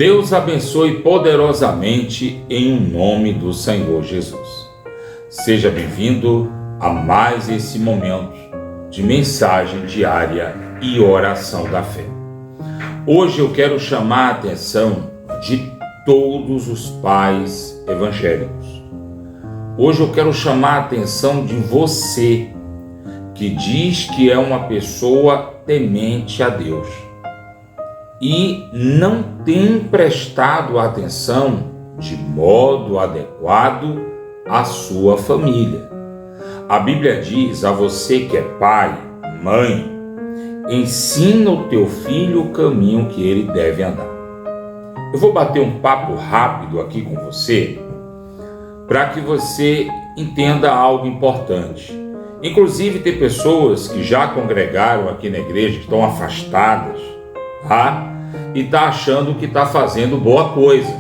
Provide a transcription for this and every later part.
Deus abençoe poderosamente em nome do Senhor Jesus. Seja bem-vindo a mais esse momento de mensagem diária e oração da fé. Hoje eu quero chamar a atenção de todos os pais evangélicos. Hoje eu quero chamar a atenção de você que diz que é uma pessoa temente a Deus e não tem prestado atenção de modo adequado à sua família. A Bíblia diz a você que é pai, mãe, ensina o teu filho o caminho que ele deve andar. Eu vou bater um papo rápido aqui com você para que você entenda algo importante. Inclusive tem pessoas que já congregaram aqui na igreja, que estão afastadas, tá? E está achando que está fazendo boa coisa.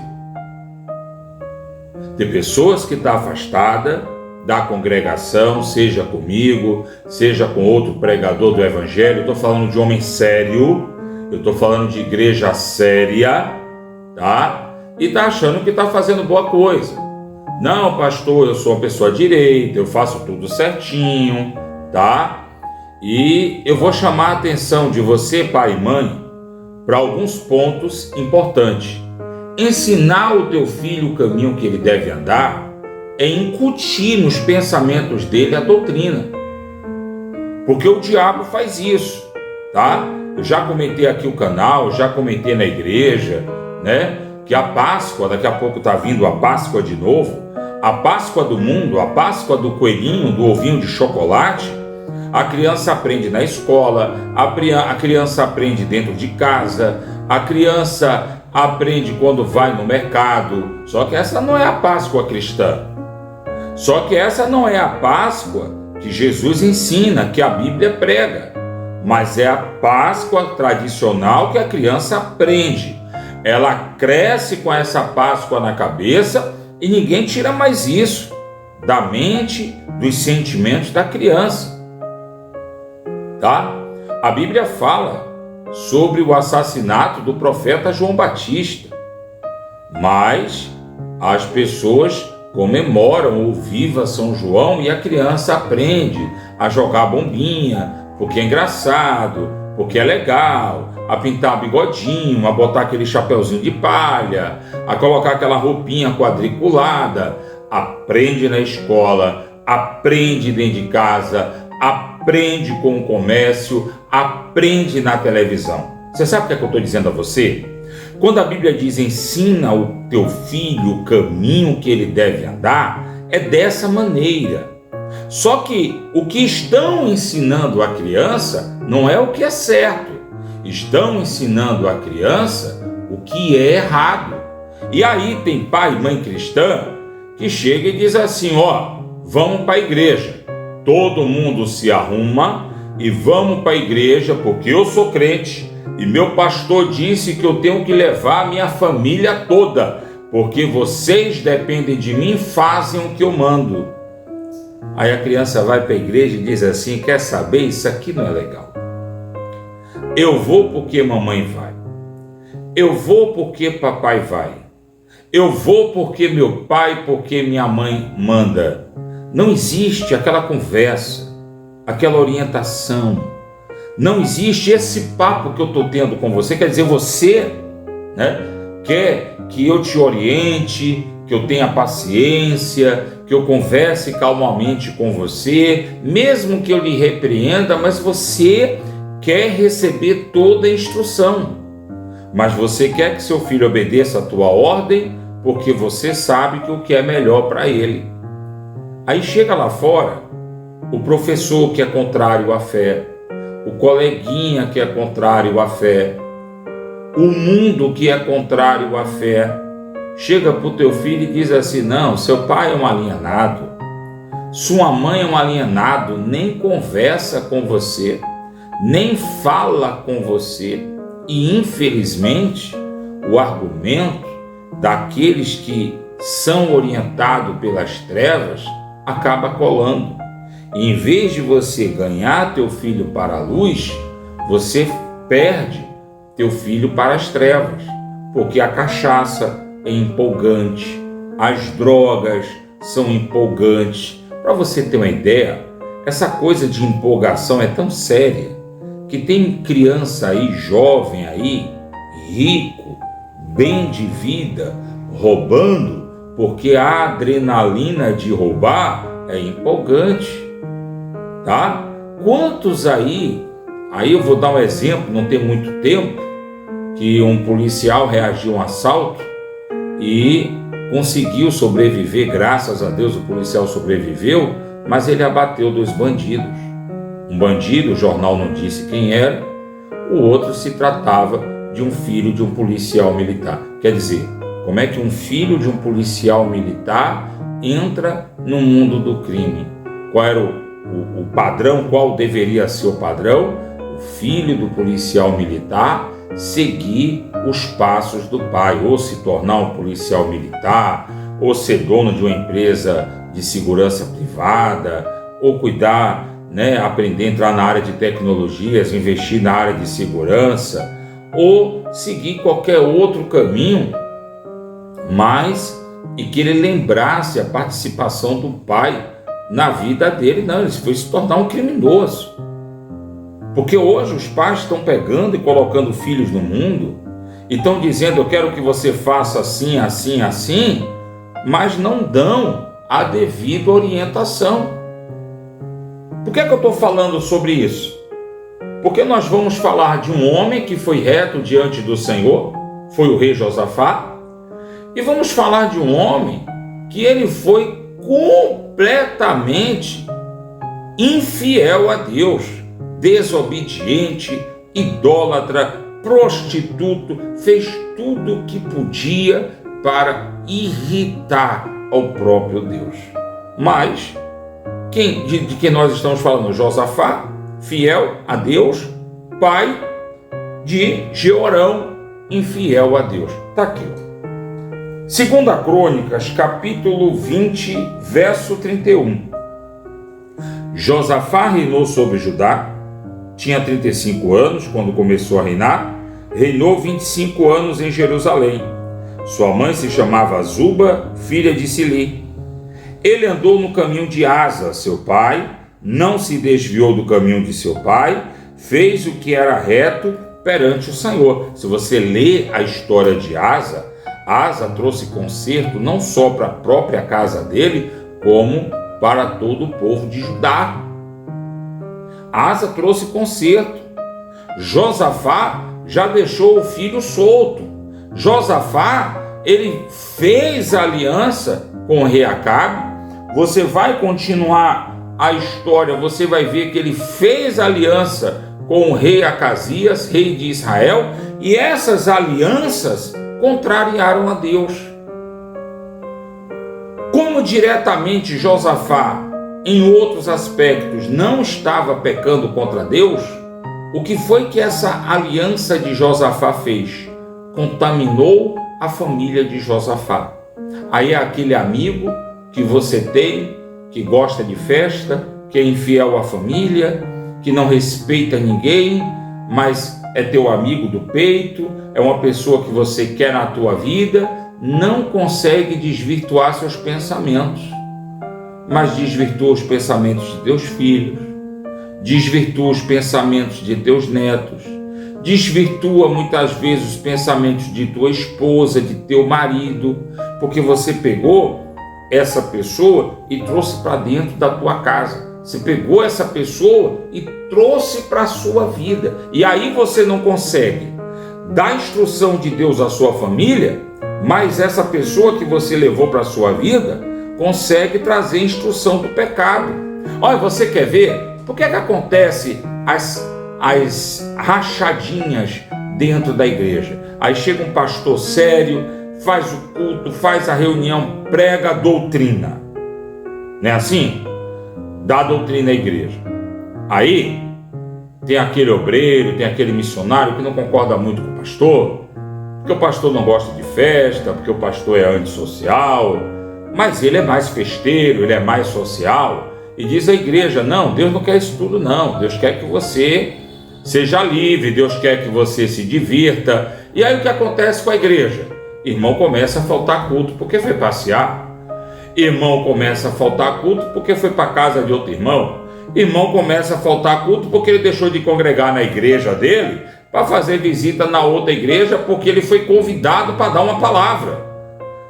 Tem pessoas que estão afastadas da congregação, seja comigo, seja com outro pregador do evangelho. Eu estou falando de homem sério, eu estou falando de igreja séria, tá? E está achando que está fazendo boa coisa. Não, pastor, eu sou uma pessoa direita, eu faço tudo certinho, tá? E eu vou chamar a atenção de você, pai e mãe, para alguns pontos importantes. Ensinar o teu filho o caminho que ele deve andar é incutir nos pensamentos dele a doutrina. Porque o diabo faz isso, tá? Eu já comentei aqui o canal, já comentei na igreja, né? Que a Páscoa, daqui a pouco está vindo a Páscoa de novo, a Páscoa do mundo, a Páscoa do coelhinho, do ovinho de chocolate. A criança aprende na escola, a criança aprende dentro de casa, a criança aprende quando vai no mercado. Só que essa não é a Páscoa cristã. Só que essa não é a Páscoa que Jesus ensina, que a Bíblia prega. Mas é a Páscoa tradicional que a criança aprende. Ela cresce com essa Páscoa na cabeça e ninguém tira mais isso da mente, dos sentimentos da criança. Tá? A Bíblia fala sobre o assassinato do profeta João Batista, mas as pessoas comemoram o Viva São João e a criança aprende a jogar bombinha, porque é engraçado, porque é legal, a pintar bigodinho, a botar aquele chapeuzinho de palha, a colocar aquela roupinha quadriculada. Aprende na escola, aprende dentro de casa, aprende com o comércio, aprende na televisão. Você sabe o que é que eu estou dizendo a você? Quando a Bíblia diz ensina o teu filho o caminho que ele deve andar, é dessa maneira. Só que o que estão ensinando a criança não é o que é certo. Estão ensinando a criança o que é errado. E aí tem pai e mãe cristã que chega e diz assim, ó, vamos para a igreja. Todo mundo se arruma e vamos para a igreja porque eu sou crente e meu pastor disse que eu tenho que levar a minha família toda, porque vocês dependem de mim e fazem o que eu mando. Aí a criança vai para a igreja e diz assim, quer saber, isso aqui não é legal. Eu vou porque mamãe vai. Eu vou porque papai vai. Eu vou porque meu pai, porque minha mãe manda. Não existe aquela conversa, aquela orientação. Não existe esse papo que eu estou tendo com você. Quer dizer, você, né, quer que eu te oriente, que eu tenha paciência, que eu converse calmamente com você, mesmo que eu lhe repreenda, mas você quer receber toda a instrução. Mas você quer que seu filho obedeça a tua ordem, porque você sabe que o que é melhor para ele. Aí chega lá fora o professor que é contrário à fé, o coleguinha que é contrário à fé, o mundo que é contrário à fé. Chega para o teu filho e diz assim, não, seu pai é um alienado, sua mãe é um alienado, nem conversa com você, nem fala com você. E infelizmente o argumento daqueles que são orientados pelas trevas acaba colando. E em vez de você ganhar teu filho para a luz, você perde teu filho para as trevas. Porque a cachaça é empolgante, as drogas são empolgantes. Para você ter uma ideia, essa coisa de empolgação é tão séria que tem criança aí, jovem aí, rico, bem de vida, roubando, porque a adrenalina de roubar é empolgante, tá? Quantos aí eu vou dar um exemplo, não tem muito tempo, que um policial reagiu a um assalto e conseguiu sobreviver, graças a Deus o policial sobreviveu, mas ele abateu 2 bandidos. Um bandido, o jornal não disse quem era, o outro se tratava de um filho de um policial militar. Quer dizer, como é que um filho de um policial militar entra no mundo do crime? Qual era o padrão, qual deveria ser o padrão? O filho do policial militar seguir os passos do pai, ou se tornar um policial militar, ou ser dono de uma empresa de segurança privada, ou cuidar, aprender a entrar na área de tecnologias, investir na área de segurança, ou seguir qualquer outro caminho, mas e que ele lembrasse a participação do pai na vida dele. Não, ele foi se tornar um criminoso. Porque hoje os pais estão pegando e colocando filhos no mundo e estão dizendo: eu quero que você faça assim, assim, assim, mas não dão a devida orientação. Por que eu estou falando sobre isso? Porque nós vamos falar de um homem que foi reto diante do Senhor, foi o rei Josafá, e vamos falar de um homem que ele foi completamente infiel a Deus, desobediente, idólatra, prostituto, fez tudo o que podia para irritar ao próprio Deus. Mas de quem nós estamos falando? Josafá, fiel a Deus, pai de Jeorão, infiel a Deus. Está aqui. 2 Crônicas, capítulo 20, verso 31. Josafá reinou sobre Judá, tinha 35 anos quando começou a reinar, reinou 25 anos em Jerusalém. Sua mãe se chamava Zuba, filha de Sili. Ele andou no caminho de Asa, seu pai, não se desviou do caminho de seu pai, fez o que era reto perante o Senhor. Se você ler a história de Asa, Asa trouxe conserto não só para a própria casa dele, como para todo o povo de Judá. Asa trouxe conserto. Josafá já deixou o filho solto. Josafá, ele fez aliança com o rei Acabe. Você vai continuar a história, você vai ver que ele fez aliança com o rei Acasias, rei de Israel, e essas alianças contrariaram a Deus. Como diretamente Josafá, em outros aspectos, não estava pecando contra Deus, o que foi que essa aliança de Josafá fez? Contaminou a família de Josafá. Aí é aquele amigo que você tem, que gosta de festa, que é infiel à família, que não respeita ninguém, mas é teu amigo do peito, é uma pessoa que você quer na tua vida, não consegue desvirtuar seus pensamentos, mas desvirtua os pensamentos de teus filhos, desvirtua os pensamentos de teus netos, desvirtua muitas vezes os pensamentos de tua esposa, de teu marido, porque você pegou essa pessoa e trouxe para dentro da tua casa. Você pegou essa pessoa e trouxe para a sua vida. E aí você não consegue dar a instrução de Deus à sua família, mas essa pessoa que você levou para a sua vida consegue trazer a instrução do pecado. Olha, você quer ver? Por que acontece as rachadinhas dentro da igreja? Aí chega um pastor sério, faz o culto, faz a reunião, prega a doutrina. Não é assim? Dá a doutrina à igreja. Aí tem aquele obreiro, tem aquele missionário que não concorda muito com o pastor, porque o pastor não gosta de festa, porque o pastor é antissocial, mas ele é mais festeiro, ele é mais social. E diz a igreja: não, Deus não quer isso tudo não, Deus quer que você seja livre, Deus quer que você se divirta. E aí o que acontece com a igreja? Irmão começa a faltar culto porque foi passear. Irmão começa a faltar culto porque foi para a casa de outro irmão. Irmão começa a faltar culto porque ele deixou de congregar na igreja dele para fazer visita na outra igreja porque ele foi convidado para dar uma palavra.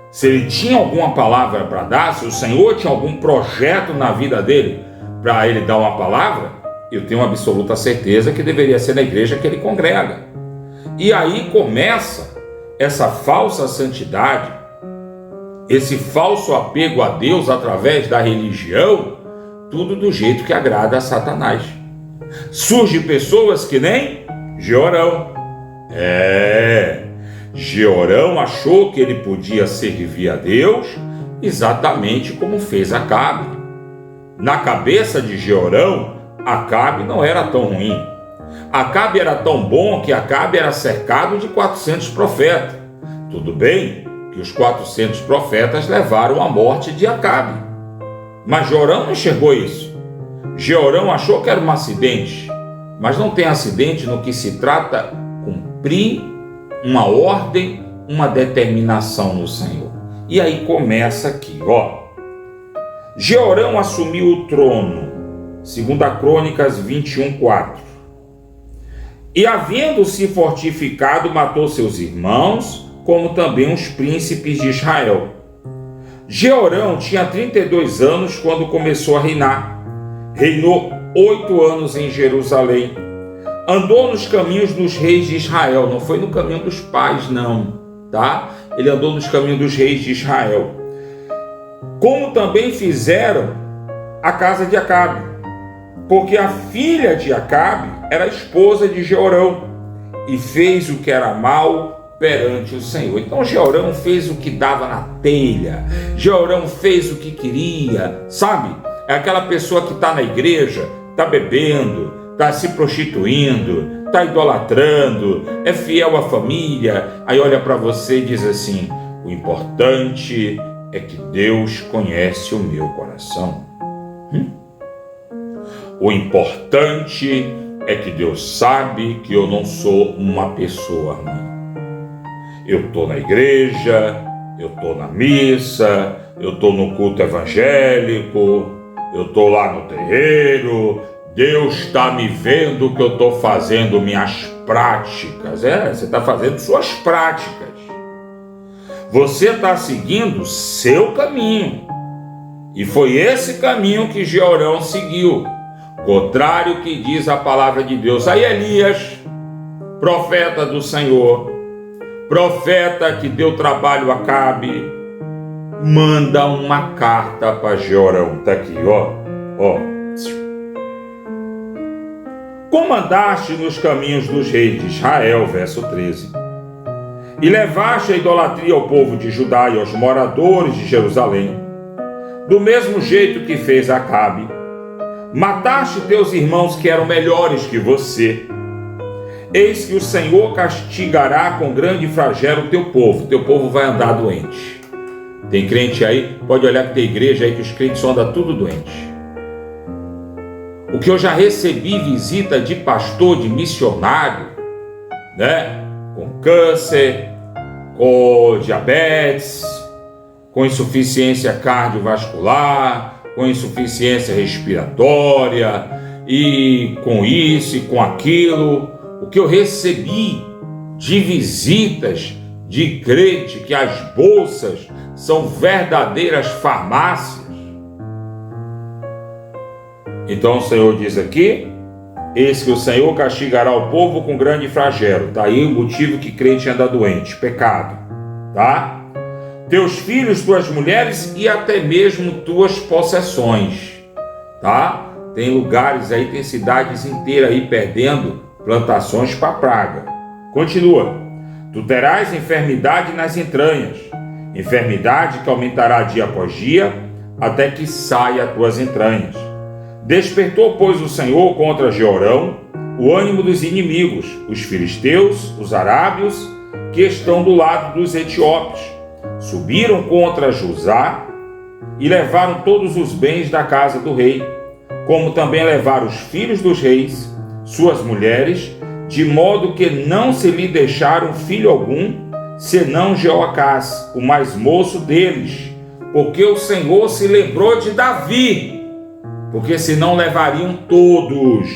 Se ele tinha alguma palavra para dar, se o Senhor tinha algum projeto na vida dele para ele dar uma palavra, eu tenho absoluta certeza que deveria ser na igreja que ele congrega. E aí começa essa falsa santidade, esse falso apego a Deus através da religião, tudo do jeito que agrada a Satanás. Surgem pessoas que nem Jeorão. Jeorão achou que ele podia servir a Deus exatamente como fez Acabe. Na cabeça de Jeorão, Acabe não era tão ruim. Acabe era tão bom que Acabe era cercado de 400 profetas. Tudo bem que os 400 profetas levaram à morte de Acabe. Mas Jeorão não enxergou isso. Jeorão achou que era um acidente. Mas não tem acidente no que se trata cumprir uma ordem, uma determinação no Senhor. E aí começa aqui, Jeorão assumiu o trono, 2 Crônicas 21:4. E havendo-se fortificado, matou seus irmãos, como também os príncipes de Israel. Jeorão tinha 32 anos quando começou a reinar. Reinou 8 anos em Jerusalém. Andou nos caminhos dos reis de Israel. Não foi no caminho dos pais, não, tá? Ele andou nos caminhos dos reis de Israel. Como também fizeram a casa de Acabe, porque a filha de Acabe era esposa de Jeorão, e fez o que era mal perante o Senhor. Então Jeorão fez o que dava na telha. Jeorão fez o que queria, sabe? É aquela pessoa que está na igreja, está bebendo, está se prostituindo, está idolatrando, é fiel à família, aí olha para você e diz assim: o importante é que Deus conhece o meu coração. O importante é que Deus sabe que eu não sou uma pessoa ruim. Eu estou na igreja, eu estou na missa, eu estou no culto evangélico, eu estou lá no terreiro, Deus está me vendo que eu estou fazendo minhas práticas. Você está fazendo suas práticas. Você está seguindo seu caminho. E foi esse caminho que Jeorão seguiu. Contrário que diz a palavra de Deus. Aí Elias, profeta do Senhor, profeta que deu trabalho a Acabe, manda uma carta para Jeorão. Está aqui, Como andaste nos caminhos dos reis de Israel, verso 13, e levaste a idolatria ao povo de Judá e aos moradores de Jerusalém, do mesmo jeito que fez Acabe, mataste teus irmãos que eram melhores que você. Eis que o Senhor castigará com grande flagelo o teu povo vai andar doente. Tem crente aí, pode olhar que tem igreja aí que os crentes andam tudo doente. O que eu já recebi visita de pastor, de missionário, com câncer, com diabetes, com insuficiência cardiovascular, com insuficiência respiratória, e com isso e com aquilo. O que eu recebi de visitas de crente que as bolsas são verdadeiras farmácias. Então o Senhor diz aqui: eis que o Senhor castigará o povo com grande flagelo. Está aí o motivo que crente anda doente, pecado, tá? Teus filhos, tuas mulheres e até mesmo tuas possessões, tá? Tem lugares aí, tem cidades inteiras aí perdendo plantações para praga. Continua: tu terás enfermidade nas entranhas, enfermidade que aumentará dia após dia, até que saia as tuas entranhas. Despertou, pois, o Senhor contra Jeorão o ânimo dos inimigos, os filisteus, os arábios, que estão do lado dos etíopes. Subiram contra Josá e levaram todos os bens da casa do rei, como também levaram os filhos dos reis, suas mulheres de modo que não se lhe deixaram filho algum, senão Jeoacás, o mais moço deles, porque o Senhor se lembrou de Davi, porque senão levariam todos,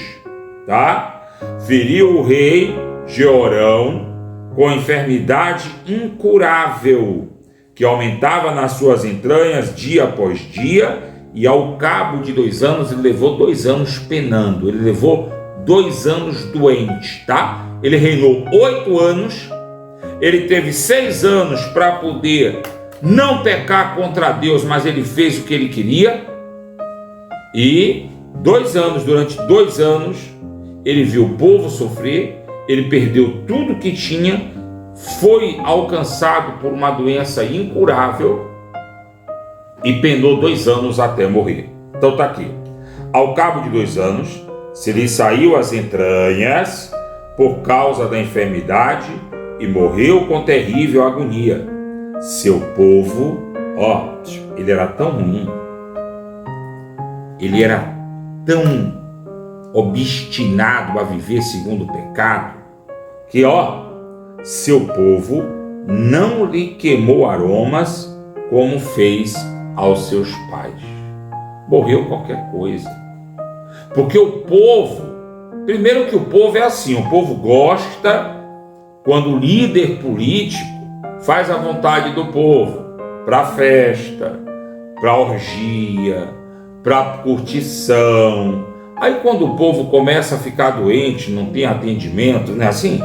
tá? Feriu o rei Jeorão com enfermidade incurável, que aumentava nas suas entranhas dia após dia, e ao cabo de 2 anos, ele levou 2 anos penando, ele levou 2 anos doente, tá? Ele reinou 8 anos, ele teve 6 anos para poder não pecar contra Deus, mas ele fez o que ele queria, e 2 anos, durante 2 anos, ele viu o povo sofrer, ele perdeu tudo que tinha, foi alcançado por uma doença incurável e penou 2 anos até morrer. Então está aqui. Ao cabo de 2 anos, se lhe saiu as entranhas por causa da enfermidade e morreu com terrível agonia. Seu povo, ele era tão ruim, ele era tão obstinado a viver segundo o pecado, que seu povo não lhe queimou aromas como fez aos seus pais. Morreu qualquer coisa. Porque o povo, primeiro que o povo é assim, o povo gosta quando o líder político faz a vontade do povo, para festa, para orgia, para curtição. Aí quando o povo começa a ficar doente, não tem atendimento, não é assim?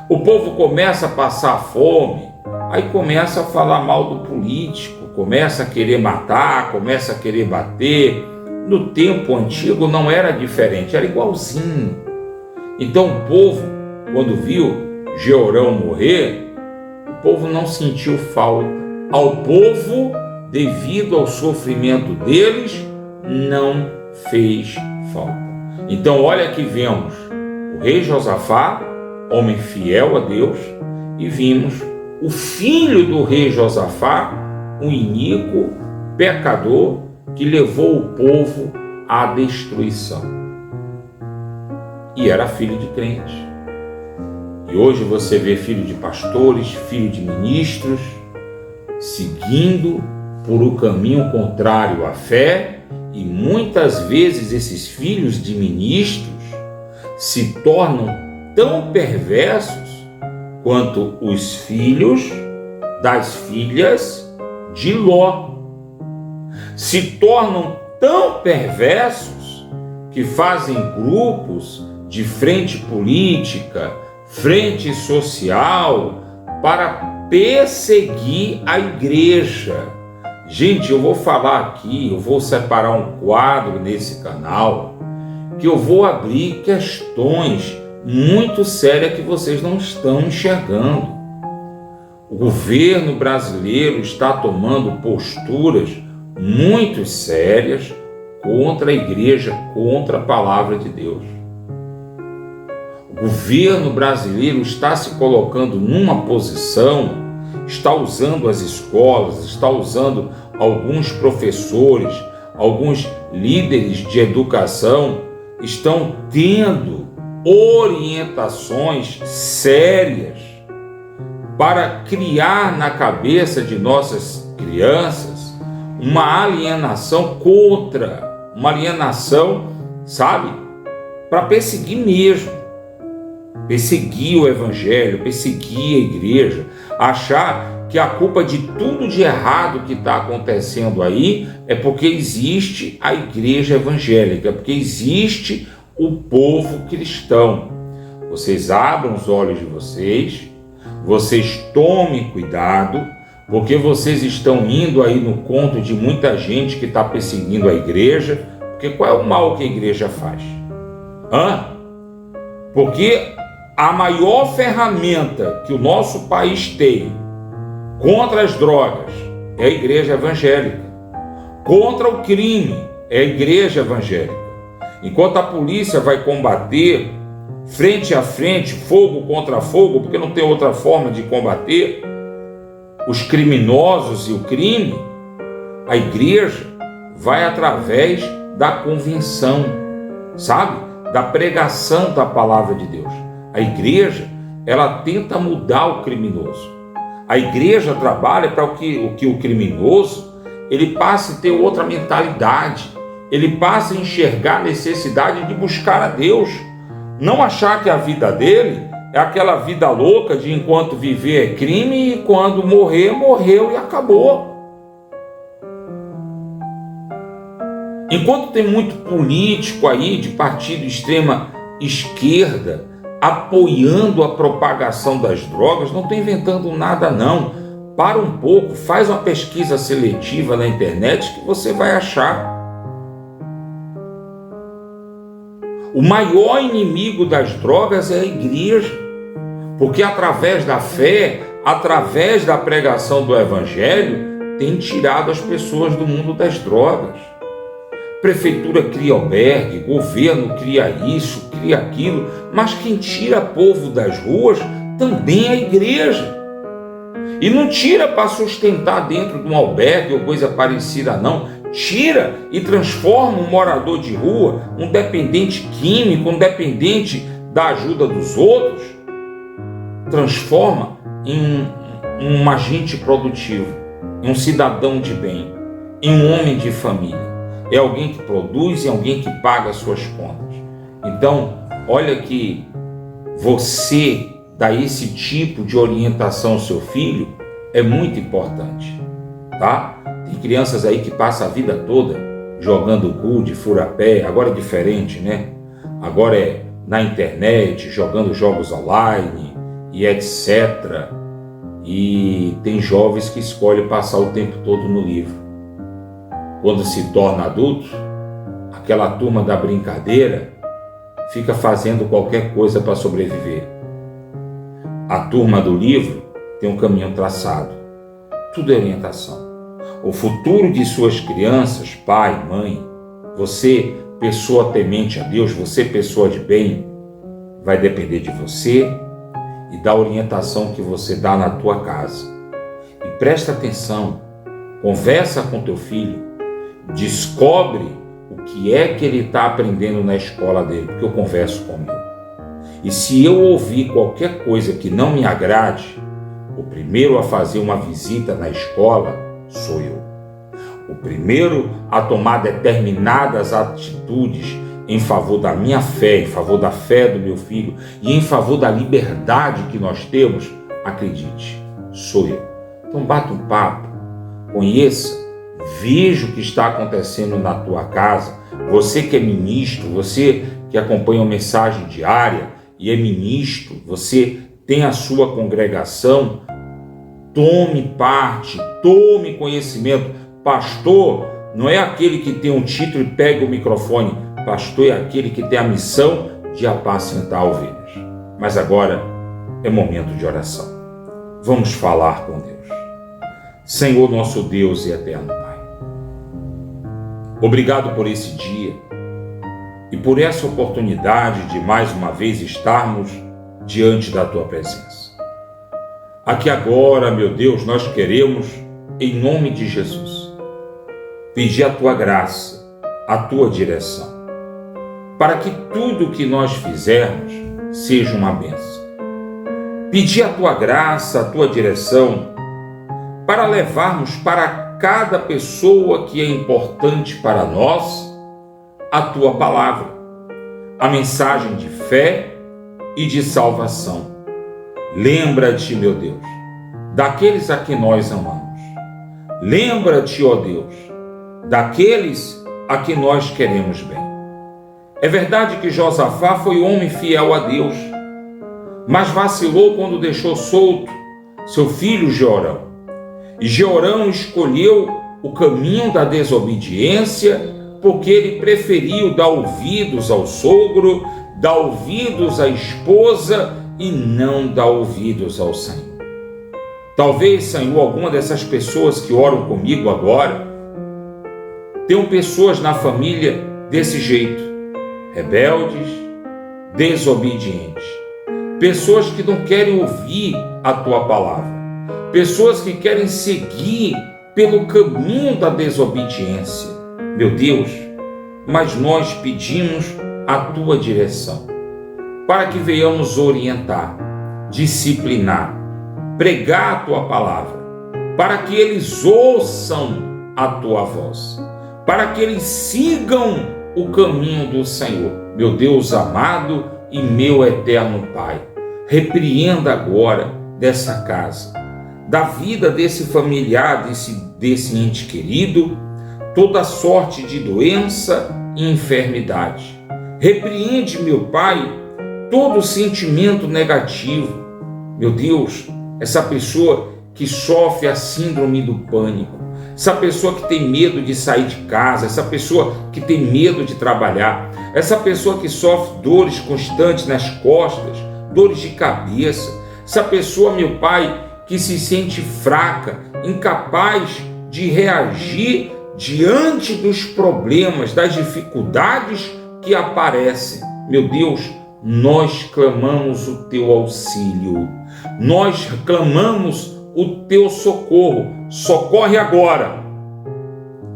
O povo começa a passar fome, aí começa a falar mal do político, começa a querer matar, começa a querer bater. No tempo antigo não era diferente, era igualzinho. Então o povo, quando viu Jeorão morrer, o povo não sentiu falta. Ao povo, devido ao sofrimento deles, não fez falta. Então olha que vemos o rei Josafá, homem fiel a Deus, e vimos o filho do rei Josafá, um iníquo pecador que levou o povo à destruição. E era filho de crente. E hoje você vê filho de pastores, filho de ministros, seguindo por o caminho contrário à fé, e muitas vezes esses filhos de ministros se tornam tão perversos quanto os filhos das filhas de Ló. Se tornam tão perversos que fazem grupos de frente política, frente social, para perseguir a igreja. Gente, eu vou falar aqui, eu vou separar um quadro nesse canal, que eu vou abrir questões muito sérias que vocês não estão enxergando. O governo brasileiro está tomando posturas muito sérias contra a igreja, contra a palavra de Deus. O governo brasileiro está se colocando numa posição, está usando as escolas, está usando alguns professores, alguns líderes de educação, estão tendo orientações sérias para criar na cabeça de nossas crianças uma alienação contra, uma alienação, sabe, para perseguir mesmo, perseguir o evangelho, perseguir a igreja, achar que a culpa de tudo de errado que está acontecendo aí é porque existe a igreja evangélica, porque existe o povo cristão. Vocês abram os olhos de vocês, vocês tomem cuidado, porque vocês estão indo aí no conto de muita gente que está perseguindo a igreja. Porque qual é o mal que a igreja faz? Porque a maior ferramenta que o nosso país tem contra as drogas é a igreja evangélica. Contra o crime é a igreja evangélica. Enquanto a polícia vai combater frente a frente, fogo contra fogo, porque não tem outra forma de combater os criminosos e o crime, a igreja vai através da convenção, sabe? Da pregação da palavra de Deus. A igreja, ela tenta mudar o criminoso. A igreja trabalha para que o criminoso ele passe a ter outra mentalidade. Ele passe a enxergar a necessidade de buscar a Deus. Não achar que a vida dele é aquela vida louca de enquanto viver é crime e quando morrer, morreu e acabou. Enquanto tem muito político aí de partido extrema esquerda apoiando a propagação das drogas, não estou inventando nada não. Para um pouco, faz uma pesquisa seletiva na internet que você vai achar. O maior inimigo das drogas é a igreja, porque através da fé, através da pregação do evangelho, tem tirado as pessoas do mundo das drogas. Prefeitura cria albergue, governo cria isso, cria aquilo, mas quem tira povo das ruas também é a igreja. E não tira para sustentar dentro de um albergue ou coisa parecida, não. Tira e transforma um morador de rua, um dependente químico, um dependente da ajuda dos outros, transforma em um agente produtivo, em um cidadão de bem, em um homem de família. É alguém que produz, é alguém que paga as suas contas. Então, olha que você dar esse tipo de orientação ao seu filho é muito importante, tá? Tem crianças aí que passam a vida toda jogando gude, fura-pé, agora é diferente, né? Agora é na internet, jogando jogos online e etc. E tem jovens que escolhem passar o tempo todo no livro. Quando se torna adulto, aquela turma da brincadeira fica fazendo qualquer coisa para sobreviver. A turma do livro tem um caminho traçado. Tudo é orientação. O futuro de suas crianças, pai, mãe, você, pessoa temente a Deus, você, pessoa de bem, vai depender de você e da orientação que você dá na tua casa. E presta atenção, conversa com teu filho, descobre o que é que ele está aprendendo na escola dele, porque eu converso com o meu. E se eu ouvir qualquer coisa que não me agrade, o primeiro a fazer uma visita na escola sou eu. O primeiro a tomar determinadas atitudes em favor da minha fé, em favor da fé do meu filho e em favor da liberdade que nós temos, acredite, sou eu. Então bata um papo, conheça, veja o que está acontecendo na tua casa. Você que é ministro, você que acompanha a mensagem diária e é ministro, você tem a sua congregação, tome parte, tome conhecimento. Pastor não é aquele que tem um título e pega o microfone. Pastor é aquele que tem a missão de apacentar ovelhas. Mas agora é momento de oração. Vamos falar com Deus. Senhor, nosso Deus e eterno Pai, obrigado por esse dia e por essa oportunidade de mais uma vez estarmos diante da Tua presença. Aqui agora, meu Deus, nós queremos, em nome de Jesus, pedir a Tua graça, a Tua direção, para que tudo o que nós fizermos seja uma bênção. Pedir a Tua graça, a Tua direção, para levarmos para cada pessoa que é importante para nós a Tua palavra, a mensagem de fé e de salvação. Lembra-te, meu Deus, daqueles a que nós amamos. Lembra-te, ó Deus, daqueles a que nós queremos bem. É verdade que Josafá foi homem fiel a Deus, mas vacilou quando deixou solto seu filho Jeorão. E Jeorão escolheu o caminho da desobediência porque ele preferiu dar ouvidos ao sogro, dar ouvidos à esposa e não dar ouvidos ao Senhor. Talvez, Senhor, alguma dessas pessoas que oram comigo agora tenham pessoas na família desse jeito, rebeldes, desobedientes, pessoas que não querem ouvir a Tua palavra, pessoas que querem seguir pelo caminho da desobediência. Meu Deus, mas nós pedimos a Tua direção. para que venhamos orientar, disciplinar, pregar a tua palavra, para que eles ouçam a tua voz, para que eles sigam o caminho do Senhor. Meu Deus amado e meu eterno Pai, repreenda agora dessa casa, da vida desse familiar, desse ente querido, toda sorte de doença e enfermidade. Repreende, meu Pai, todo sentimento negativo. Meu Deus, essa pessoa que sofre a síndrome do pânico, essa pessoa que tem medo de sair de casa, essa pessoa que tem medo de trabalhar, essa pessoa que sofre dores constantes nas costas, dores de cabeça, essa pessoa, meu Pai, que se sente fraca, incapaz de reagir diante dos problemas, das dificuldades que aparecem. Meu Deus, nós clamamos o teu auxílio, nós clamamos o teu socorro. Socorre agora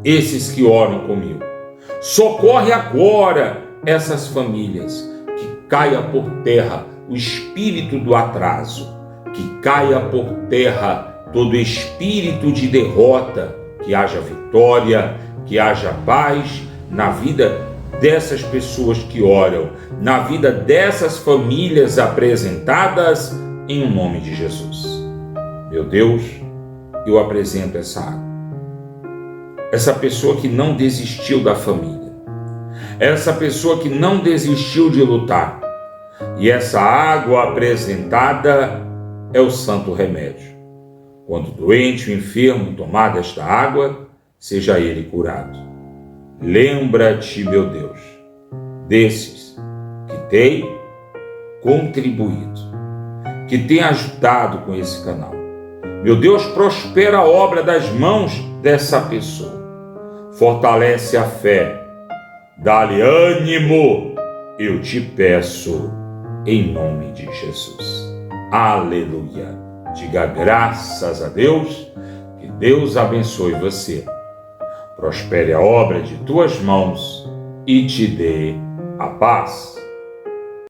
esses que oram comigo, socorre agora essas famílias, que caia por terra o espírito do atraso, que caia por terra todo espírito de derrota, que haja vitória, que haja paz na vida dessas pessoas que oram, na vida dessas famílias apresentadas, em nome de Jesus. Meu Deus, eu apresento essa água, essa pessoa que não desistiu da família, essa pessoa que não desistiu de lutar, e essa água apresentada é o santo remédio. Quando o doente, o enfermo tomar desta água, seja ele curado. Lembra-te, meu Deus, desses que têm contribuído, que têm ajudado com esse canal. Meu Deus, prospera a obra das mãos dessa pessoa. Fortalece a fé, dá-lhe ânimo, eu te peço, em nome de Jesus. Aleluia. Diga graças a Deus, que Deus abençoe você. Prospere a obra de tuas mãos e te dê a paz.